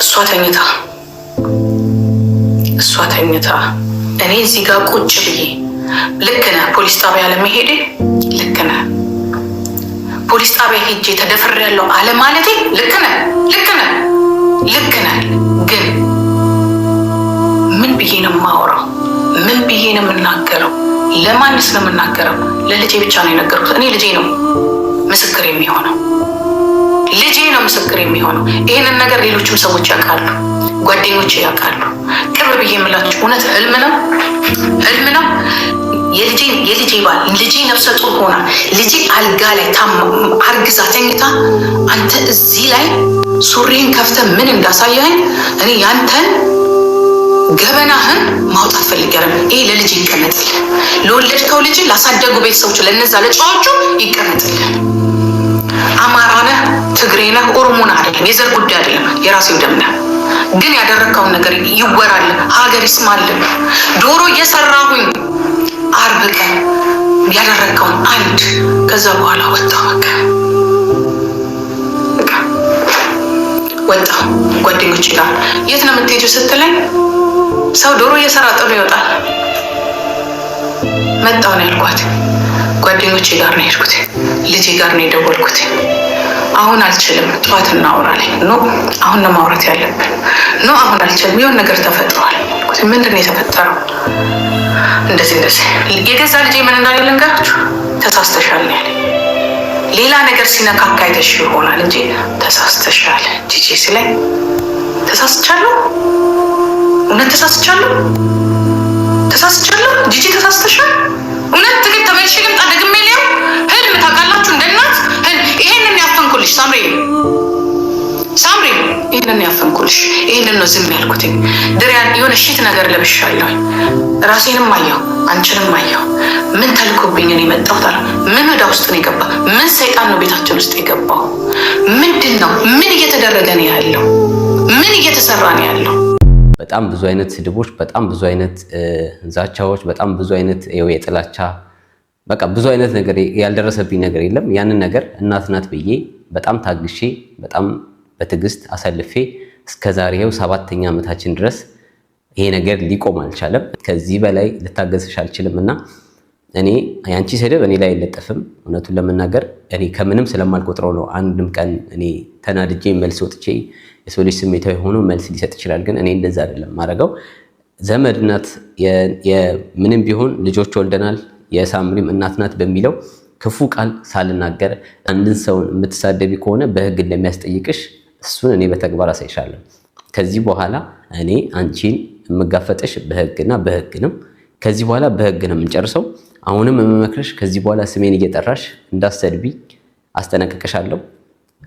እሷ ተኝታ እኔ እዚህ ጋር ቁጭ ብዬ ልክ ነህ ፖሊስ ጣቢያ ለመሄዴ ልክ ነህ ፖሊስ ጣቢያ ሄጄ ተደፍሬያለሁ አለ ማለቴ ልክ ነህ ግን ምን ብዬ ነው የማወራው? ምን ብዬ ነው የምናገረው? ለማንስ ነው የምናገረው? ለልጄ ብቻ ነው የነገርኩት። እኔ ልጄ ነው ምስክር የሚሆነው ይህንን ነገር ሌሎችም ሰዎች ያውቃሉ፣ ጓደኞቼ ያውቃሉ። ቅርብ ብዬ የምላችሁ እውነት ህልም ነው። የልጄ ባል ልጄ ነፍሰ ጡር ሆና ልጄ አልጋ ላይ አርግዛ ተኝታ አንተ እዚህ ላይ ሱሪን ከፍተ ምን እንዳሳየኸኝ እኔ ያንተን ገበናህን ማውጣት ፈልጋለሁ። ይሄ ለልጅ ይቀመጥል፣ ለወለድከው ልጅ ላሳደጉ ቤተሰቦች ለነዛ ለጫዎቹ ይቀመጥል። አማራ ነህ፣ ትግሬ ነህ፣ ኦሮሞ ነህ አይደለም፣ የዘር ጉዳይ አይደለም፣ የራሴው ደም ነህ። ግን ያደረግከውን ነገር ይወራል፣ ሀገር ይስማል። ዶሮ እየሰራሁኝ አርብ ቀን ያደረግከውን አንድ ከዛ በኋላ ወጣሁ ጓደኞቼ ጋር የት ነው የምትሄጂው ስትለኝ ሰው ዶሮ እየሰራ ጥሎ ይወጣል። መጣሁ ነው ያልኳት። ጓደኞቼ ጋር ነው የሄድኩት፣ ልጄ ጋር ነው የደወልኩት። አሁን አልችልም፣ ጠዋት እናወራለን። ኖ አሁን ነው ማውራት ያለብን። ኖ አሁን አልችልም፣ የሆነ ነገር ተፈጥሯል። ምንድን ነው የተፈጠረው? እንደዚህ የገዛ ልጄ ምን እንዳለ ልንገራችሁ። ተሳስተሻል ነው ያለኝ። ሌላ ነገር ሲነካካ አይተሽ ይሆናል እንጂ ተሳስተሻል ጂጂ ሲለኝ ተሳስቻለሁ። እውነት ተሳስቻለሁ ጂጂ ተሳስተሻል። እውነት ትግል ተመልሼ ልምጣ ደግሜ ሊያው ህልም ታውቃላችሁ እንደ እናት ይሄንን ያፈንኩልሽ ሳምሪ ይሄንን ያፈንኩልሽ። ይሄንን ነው ዝም ያልኩት። ድሪያን የሆነ ሽት ነገር ለብሻለሁ። ራሴንም አየሁ፣ አንቺንም አየሁ። ምን ተልኮብኝ ነው የመጣሁት? ምን ወደ ውስጥ ነው የገባ? ምን ሰይጣን ነው ቤታችን ውስጥ የገባው? ምንድን ነው? ምን እየተደረገ ነው ያለው? ምን እየተሰራ ነው ያለው? በጣም ብዙ አይነት ስድቦች፣ በጣም ብዙ አይነት ዛቻዎች፣ በጣም ብዙ አይነት የጥላቻ በቃ ብዙ አይነት ነገር ያልደረሰብኝ ነገር የለም። ያንን ነገር እናት ናት ብዬ በጣም ታግሼ በጣም በትዕግስት አሳልፌ እስከዛሬው 7ኛ ዓመታችን ድረስ ይሄ ነገር ሊቆም አልቻለም። ከዚህ በላይ ልታገስሽ አልችልም እና እኔ ያንቺ ስድብ እኔ ላይ አይለጠፍም። እውነቱን ለመናገር እኔ ከምንም ስለማልቆጥረው ነው። አንድም ቀን እኔ ተናድጄ መልስ ወጥቼ የሰው ልጅ ስሜታዊ ሆኖ መልስ ሊሰጥ ይችላል። ግን እኔ እንደዛ አይደለም ማድረገው። ዘመድ ናት፣ ምንም ቢሆን ልጆች ወልደናል፣ የሳምሪም እናት ናት በሚለው ክፉ ቃል ሳልናገር አንድን ሰውን የምትሳደቢ ከሆነ በህግ እንደሚያስጠይቅሽ እሱን እኔ በተግባር አሳይሻለሁ። ከዚህ በኋላ እኔ አንቺን የምጋፈጥሽ በህግና በህግ ነው። ከዚህ በኋላ በህግ ነው የምንጨርሰው። አሁንም የምመክርሽ ከዚህ በኋላ ስሜን እየጠራሽ እንዳሰድቢ አስጠነቅቅሻለሁ።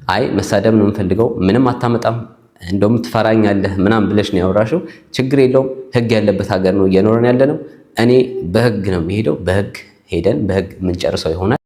አይ መሳደብ ነው የምፈልገው፣ ምንም አታመጣም፣ እንደውም ትፈራኛለህ ምናምን ብለሽ ነው ያወራሽው። ችግር የለውም፣ ህግ ያለበት ሀገር ነው እየኖረን ያለ ነው። እኔ በህግ ነው የሚሄደው። በህግ ሄደን በህግ የምንጨርሰው ይሆናል።